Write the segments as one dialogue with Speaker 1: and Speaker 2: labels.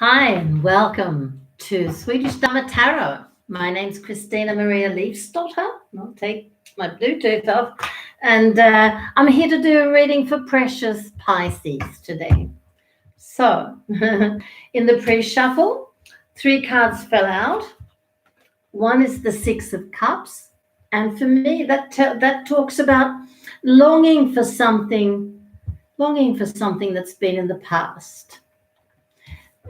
Speaker 1: Hi and welcome to Swedish Dhamma Tarot. My name's christinamarialeifsdotter. I'll take my Bluetooth off. And I'm here to do a reading for precious Pisces today. So, in the pre-shuffle, 3 cards fell out. One is the 6 of Cups. And for me, that talks about longing for something that's been in the past.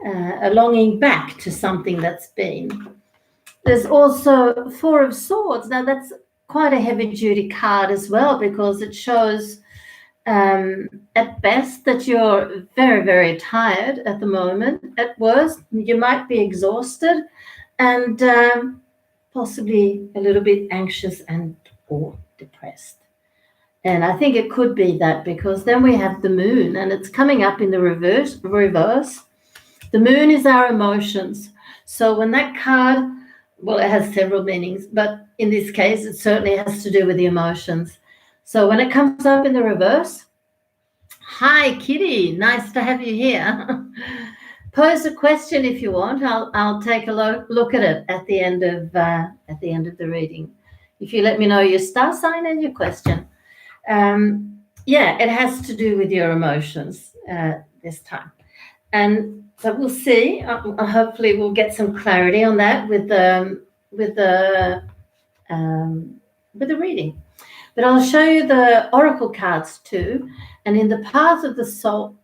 Speaker 1: A longing back to something that's been. There's also 4 of Swords. Now that's quite a heavy-duty card as well, because it shows at best that you're very, very tired at the moment. At worst, you might be exhausted and possibly a little bit anxious and or depressed. And I think it could be that, because then we have the moon and it's coming up in the reverse. The moon is our emotions. So when that card, well, it has several meanings, but in this case, it certainly has to do with the emotions. So when it comes up in the reverse, hi, Kitty, nice to have you here. Pose a question if you want. I'll take a look at it at the end of the reading. If you let me know your star sign and your question. Yeah, it has to do with your emotions this time. And so we'll see. Hopefully, we'll get some clarity on that with the reading. But I'll show you the oracle cards too. And in the path of the soul.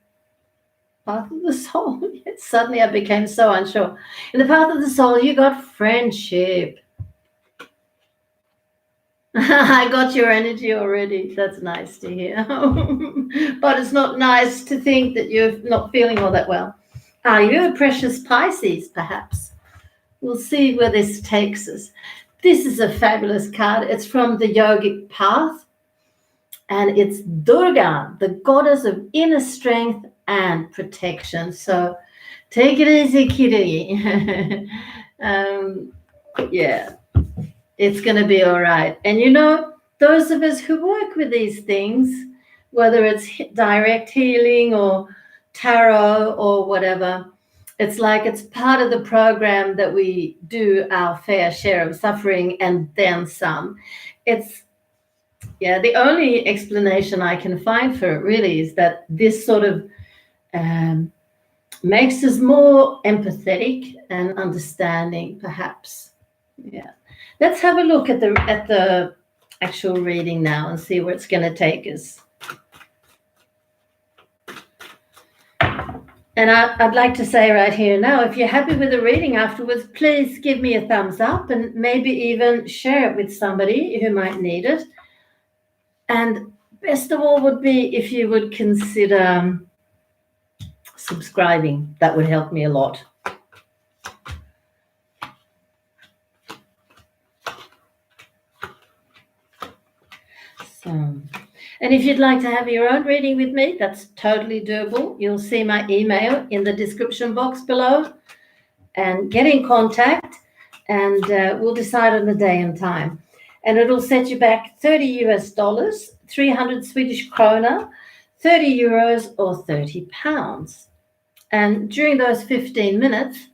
Speaker 1: Suddenly, I became so unsure. In the path of the soul, you got friendship. I got your energy already. That's nice to hear. But it's not nice to think that you're not feeling all that well. Are you a precious Pisces, perhaps? We'll see where this takes us. This is a fabulous card. It's from the Yogic Path, and it's Durga, the goddess of inner strength and protection. So take it easy, kitty. Yeah. It's going to be all right. And you know, those of us who work with these things, whether it's direct healing or tarot or whatever, it's like it's part of the program that we do our fair share of suffering and then some. The only explanation I can find for it really is that this sort of makes us more empathetic and understanding, perhaps. Yeah. Let's have a look at the actual reading now and see where it's going to take us. And I'd like to say right here now, if you're happy with the reading afterwards, please give me a thumbs up and maybe even share it with somebody who might need it. And best of all would be if you would consider subscribing. That would help me a lot. And if you'd like to have your own reading with me, that's totally doable. You'll see my email in the description box below, and get in contact and we'll decide on the day and time. And it'll set you back $30, 300 Swedish krona, 30 euros or 30 pounds. And during those 15 minutes,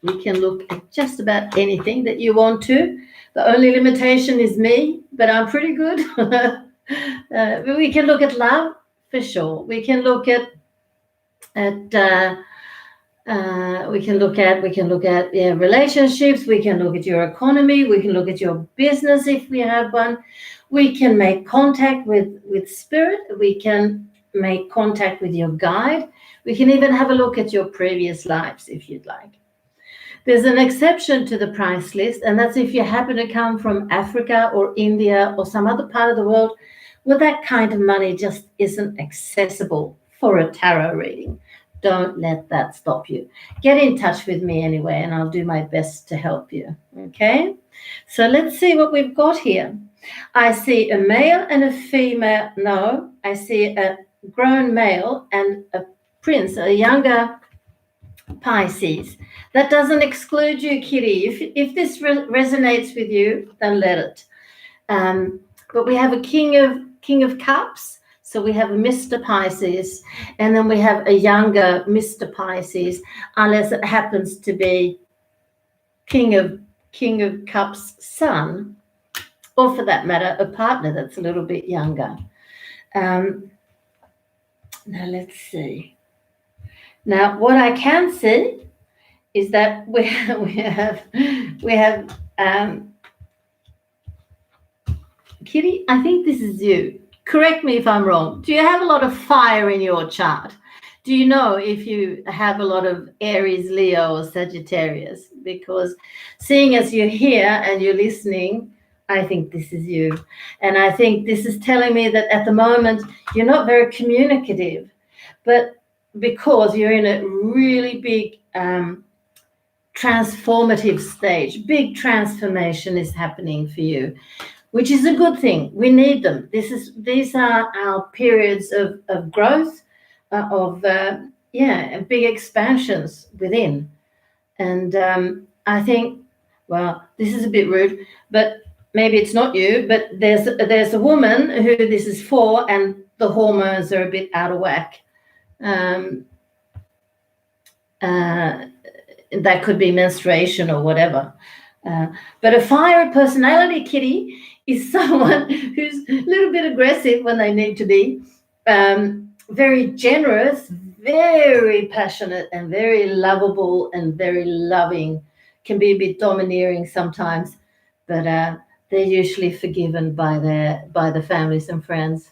Speaker 1: we can look at just about anything that you want to. The only limitation is me, but I'm pretty good. We can look at love for sure. We can look at relationships. We can look at your economy. We can look at your business if we have one. We can make contact with spirit. We can make contact with your guide. We can even have a look at your previous lives if you'd like. There's an exception to the price list, and that's if you happen to come from Africa or India or some other part of the world where that kind of money just isn't accessible for a tarot reading. Don't let that stop you. Get in touch with me anyway, and I'll do my best to help you. Okay? So let's see what we've got here. I see a male and a female. No, I see a grown male and a prince, a younger Pisces. That doesn't exclude you, Kitty. If this resonates with you, then let it. But we have a King of Cups. So we have a Mr. Pisces, and then we have a younger Mr. Pisces, unless it happens to be King of Cups son, or for that matter, a partner that's a little bit younger. Now let's see. Now what I can see is that we have Kitty, I think this is you. Correct me if I'm wrong. Do you have a lot of fire in your chart? Do you know if you have a lot of Aries, Leo, or Sagittarius? Because seeing as you're here and you're listening, I think this is you. And I think this is telling me that at the moment you're not very communicative, but because you're in a really big transformative stage, big transformation is happening for you, which is a good thing. We need them. These are our periods of growth, big expansions within. And I think, well, this is a bit rude, but maybe it's not you, but there's a woman who this is for, and the hormones are a bit out of whack. That could be menstruation or whatever. But a fire personality, Kitty, is someone who's a little bit aggressive when they need to be, very generous, very passionate, and very lovable and very loving. Can be a bit domineering sometimes, but they're usually forgiven by the families and friends.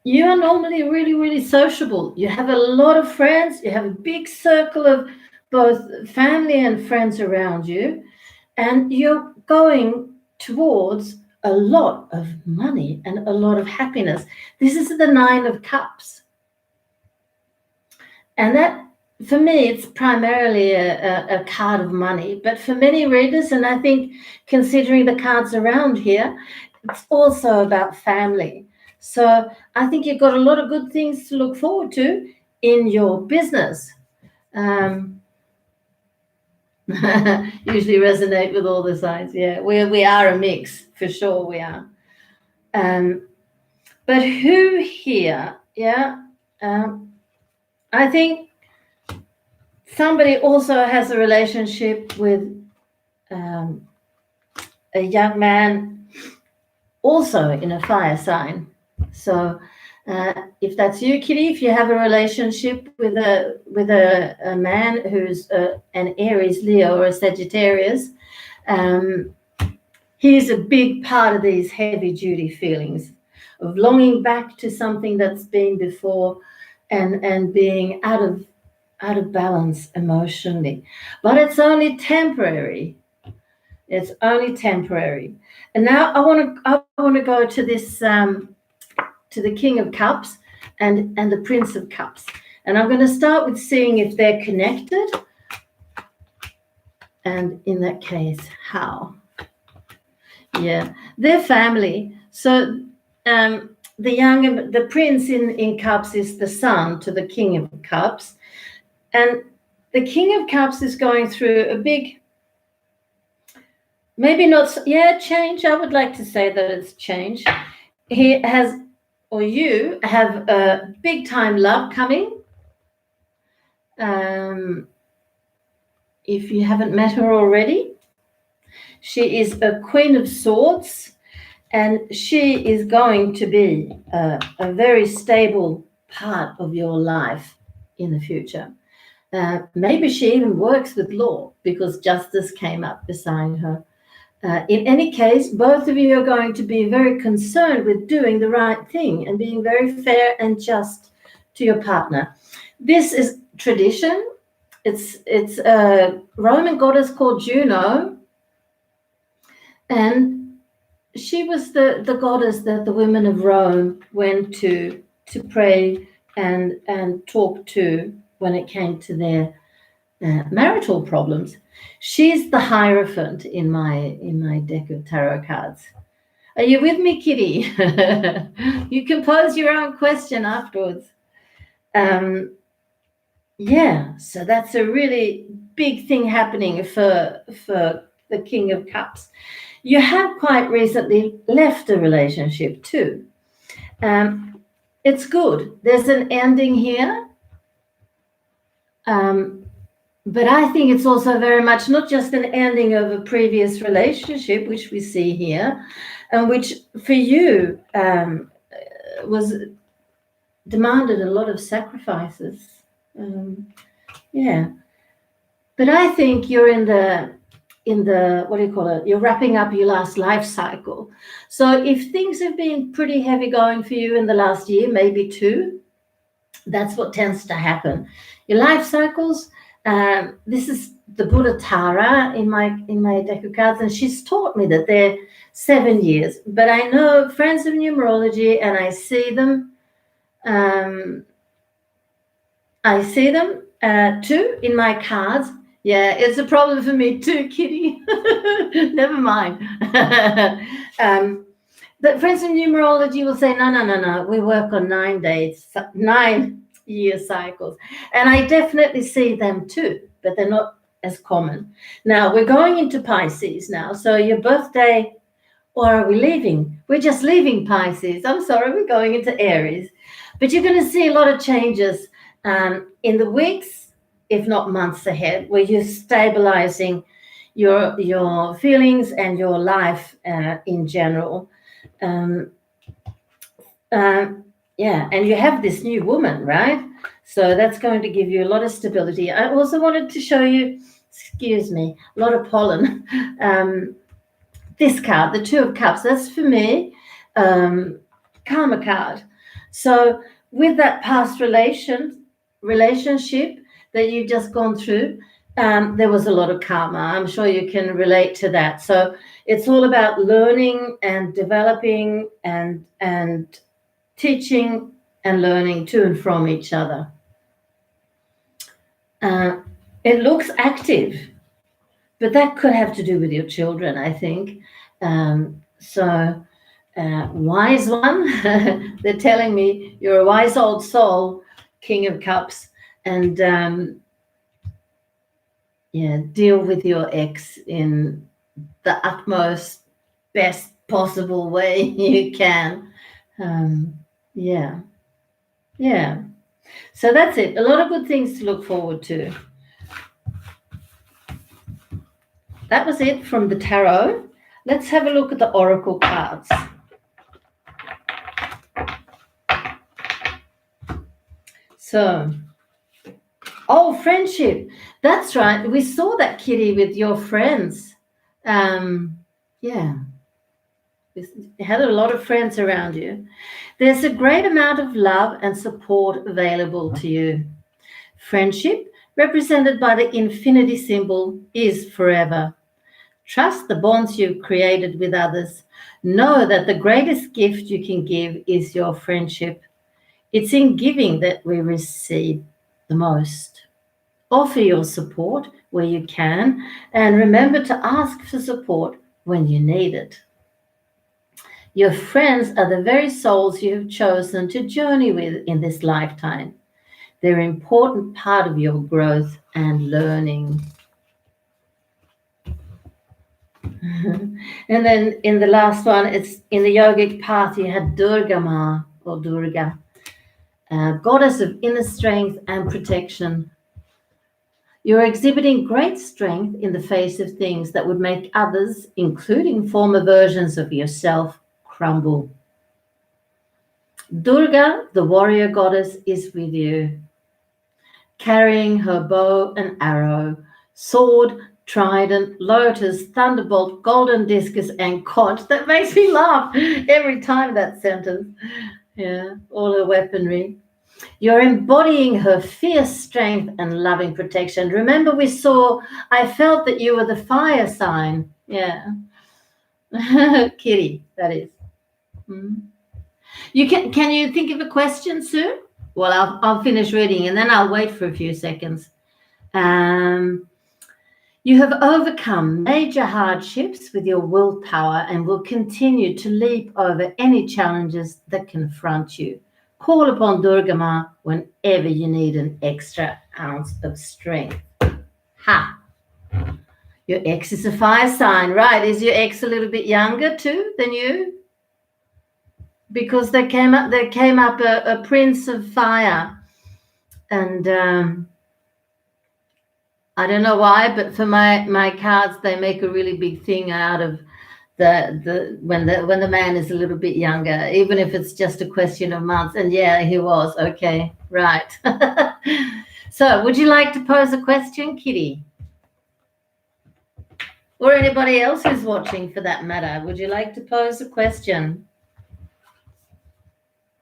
Speaker 1: You are normally really, really sociable. You have a lot of friends. You have a big circle of both family and friends around you, and you're going towards a lot of money and a lot of happiness. This is the 9 of Cups. And that, for me, it's primarily a card of money. But for many readers, and I think considering the cards around here, it's also about family. So I think you've got a lot of good things to look forward to in your business. Usually resonate with all the signs. Yeah, we are a mix, for sure we are. But who here, I think somebody also has a relationship with a young man also in a fire sign. So if that's you, Kitty, if you have a relationship with a man who's an Aries, Leo, or a Sagittarius, he's a big part of these heavy-duty feelings of longing back to something that's been before, and being out of balance emotionally. But it's only temporary. It's only temporary. And now I want to go to this to the King of Cups and the Prince of Cups. And I'm going to start with seeing if they're connected. And in that case, how? Yeah, they're family. So the Prince in Cups is the son to the King of Cups. And the King of Cups is going through a big, maybe not, change. I would like to say that it's change. He has, or you have a big time love coming. If you haven't met her already, she is a Queen of Swords, and she is going to be a very stable part of your life in the future. Maybe she even works with law, because justice came up beside her. In any case, both of you are going to be very concerned with doing the right thing and being very fair and just to your partner. This is tradition. It's a Roman goddess called Juno, and she was the goddess that the women of Rome went to pray and talk to when it came to their marital problems. She's the Hierophant in my deck of tarot cards. Are you with me, Kitty? You can pose your own question afterwards. So that's a really big thing happening for the King of Cups. You have quite recently left a relationship too. It's good. There's an ending here. But I think it's also very much not just an ending of a previous relationship, which we see here, and which for you was demanded a lot of sacrifices. Yeah. But I think you're in the what do you call it? You're wrapping up your last life cycle. So if things have been pretty heavy going for you in the last year, maybe two, that's what tends to happen. Your life cycles. This is the Buddha Tara in my deck of cards, and she's taught me that they're 7 years. But I know friends of numerology, and I see them. Too in my cards. Yeah, it's a problem for me too, Kitty. Never mind. But friends in numerology will say, no. We work on 9-year cycles. And I definitely see them too, but they're not as common. Now, we're going into Pisces now. So your birthday, or are we leaving? We're just leaving Pisces. I'm sorry, we're going into Aries. But you're going to see a lot of changes in the weeks, if not months ahead, where you're stabilizing your feelings and your life in general. And you have this new woman, right? So that's going to give you a lot of stability. I also wanted to show you, excuse me, a lot of pollen. This card, the Two of Cups, that's for me, karma card. So with that past relationship that you've just gone through, there was a lot of karma. I'm sure you can relate to that. So it's all about learning and developing and teaching and learning to and from each other. It looks active, but that could have to do with your children, I think. Wise one, they're telling me you're a wise old soul, King of Cups, and deal with your ex in the utmost best possible way you can. So that's it. A lot of good things to look forward to. That was it from the tarot. Let's have a look at the oracle cards. So, friendship. That's right. We saw that, Kitty, with your friends. You had a lot of friends around you. There's a great amount of love and support available to you. Friendship, represented by the infinity symbol, is forever. Trust the bonds you've created with others. Know that the greatest gift you can give is your friendship. It's in giving that we receive the most. Offer your support where you can, and remember to ask for support when you need it. Your friends are the very souls you have chosen to journey with in this lifetime. They're an important part of your growth and learning. And then in the last one, it's in the yogic path, you had Durga Ma, or Durga, goddess of inner strength and protection. You're exhibiting great strength in the face of things that would make others, including former versions of yourself, crumble. Durga, the warrior goddess, is with you, carrying her bow and arrow, sword, trident, lotus, thunderbolt, golden discus, and conch. That makes me laugh every time, that sentence. Yeah, all her weaponry. You're embodying her fierce strength and loving protection. Remember, I felt that you were the fire sign. Yeah. Kitty, that is. Can you think of a question, Sue? Well, I'll finish reading and then I'll wait for a few seconds. You have overcome major hardships with your willpower and will continue to leap over any challenges that confront you. Call upon Durga Ma whenever you need an extra ounce of strength. Ha! Your ex is a fire sign, right? Is your ex a little bit younger too than you? Because there came up a prince of fire, and I don't know why, but for my cards, they make a really big thing out of when the man is a little bit younger, even if it's just a question of months. And yeah, he was. Okay, right. So would you like to pose a question, Kitty? Or anybody else who's watching for that matter? Would you like to pose a question?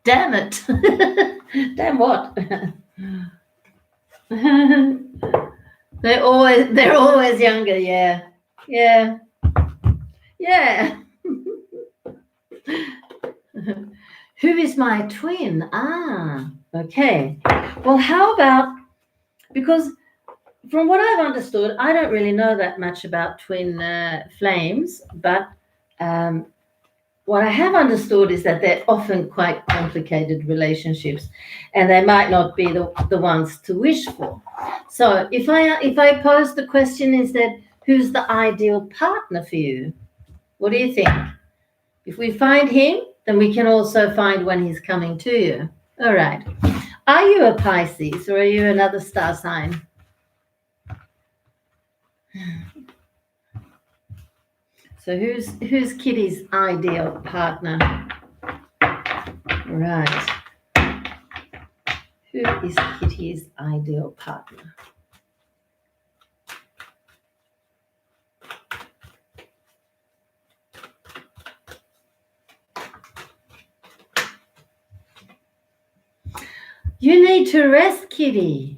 Speaker 1: Damn it. Damn what? They're always younger, yeah. Yeah. Yeah. Who is my twin? Ah, okay. Well, how about, because from what I've understood, I don't really know that much about twin flames, but what I have understood is that they're often quite complicated relationships, and they might not be the ones to wish for. So if I pose the question instead, who's the ideal partner for you? What do you think? If we find him, then we can also find when he's coming to you. All right. Are you a Pisces or are you another star sign? So who's Kitty's ideal partner? Right. Who is Kitty's ideal partner? You need to rest, Kitty.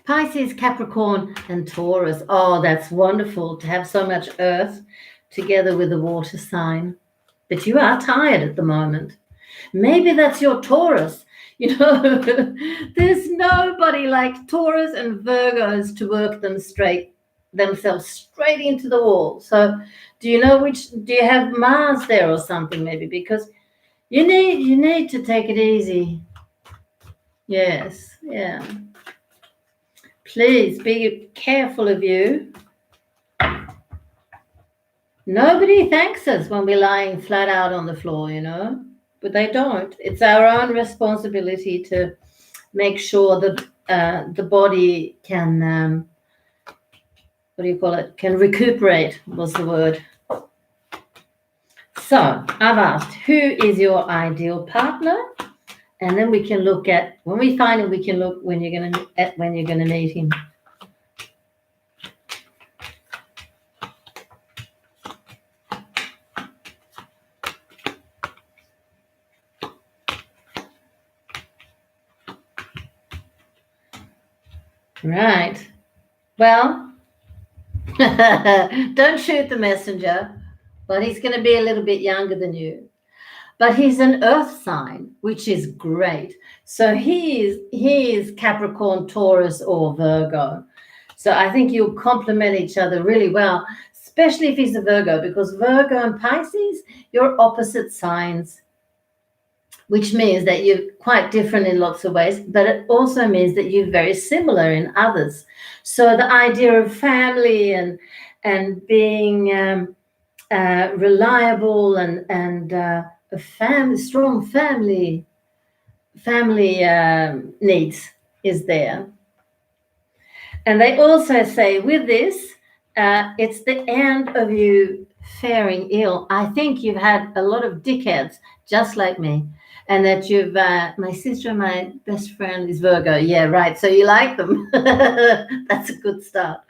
Speaker 1: Pisces, Capricorn, and Taurus. Oh, that's wonderful to have so much earth together with the water sign. But you are tired at the moment. Maybe that's your Taurus. You know, there's nobody like Taurus and Virgos to work themselves straight into the wall. So do you know do you have Mars there or something maybe? Because you need to take it easy. Yes, yeah. Please be careful of you. Nobody thanks us when we're lying flat out on the floor, you know, but they don't. It's our own responsibility to make sure that the body can, what do you call it? Can recuperate was the word. So I've asked, who is your ideal partner? And then we can look at, when we find him, we can look when you're gonna meet him. Right. Well, don't shoot the messenger, but he's going to be a little bit younger than you. But he's an earth sign, which is great. So he is Capricorn, Taurus, or Virgo. So I think you'll complement each other really well, especially if he's a Virgo, because Virgo and Pisces, you're opposite signs, which means that you're quite different in lots of ways, but it also means that you're very similar in others. So the idea of family and being reliable and a strong family needs is there. And they also say with this, it's the end of you faring ill. I think you've had a lot of dickheads, just like me. And that you've, my sister, my best friend is Virgo. Yeah, right. So you like them. That's a good start.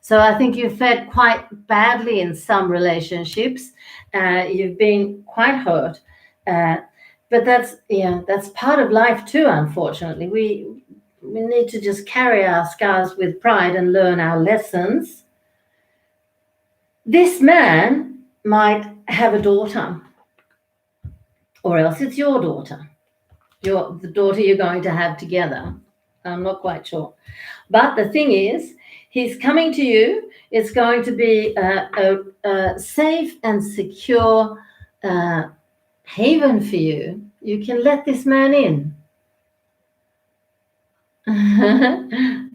Speaker 1: So I think you've fared quite badly in some relationships. You've been quite hurt. But that's part of life too, unfortunately. We need to just carry our scars with pride and learn our lessons. This man might have a daughter. Or else it's your daughter, the daughter you're going to have together. I'm not quite sure. But the thing is, he's coming to you. It's going to be a safe and secure haven for you. You can let this man in.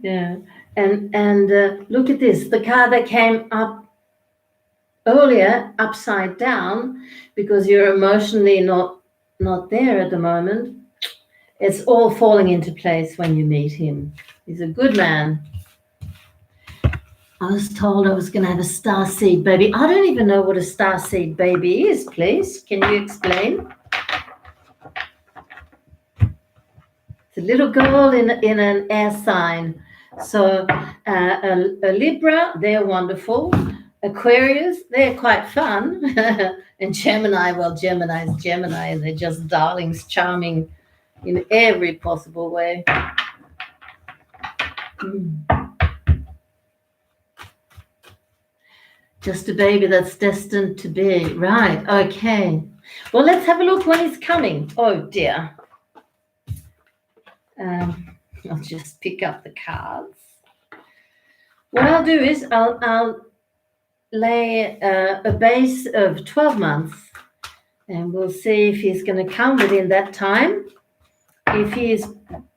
Speaker 1: Yeah. And look at this, the card that came up earlier, upside down, because you're emotionally not there at the moment. It's all falling into place when you meet him. He's a good man. I was told I was going to have a starseed baby. I don't even know what a starseed baby is, please. Can you explain? It's a little girl in an air sign. So a Libra, they're wonderful. Aquarius, they're quite fun. And Gemini, well, Gemini's Gemini. They're just darlings, charming in every possible way. Just a baby that's destined to be. Right, okay. Well, let's have a look when he's coming. Oh, dear. I'll just pick up the cards. What I'll do is I'll lay a base of 12 months, and we'll see if he's going to come within that time. If he's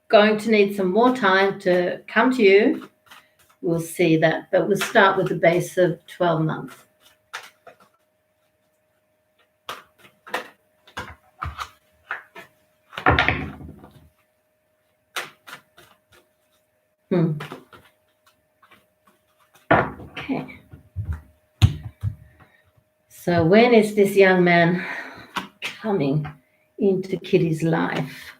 Speaker 1: going to need some more time to come to you, we'll see that. But we'll start with the base of 12 months. Okay. So when is this young man coming into Kitty's life?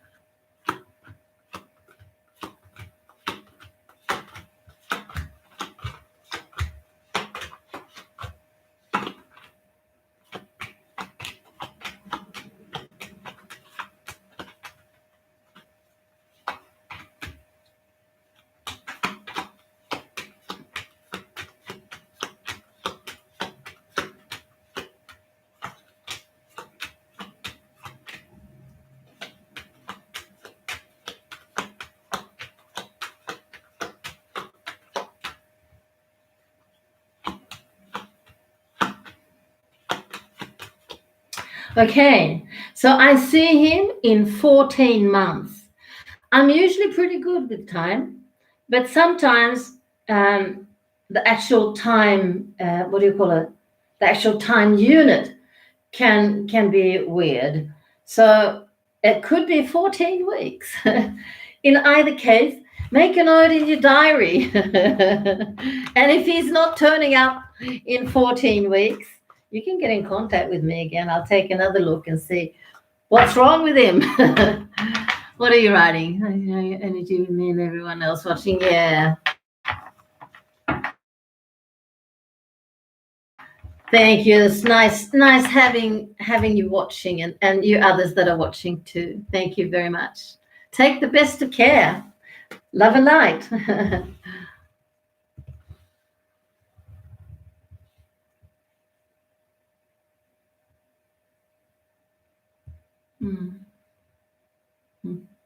Speaker 1: Okay, so I see him in 14 months. I'm usually pretty good with time, but sometimes the actual time, what do you call it? The actual time unit can be weird. So it could be 14 weeks. In either case, make a note in your diary. And if he's not turning up in 14 weeks, you can get in contact with me again. I'll take another look and see what's wrong with him. What are you writing? Energy with me and everyone else watching. Yeah. Thank you. It's nice having you watching, and you others that are watching too. Thank you very much. Take the best of care. Love and light.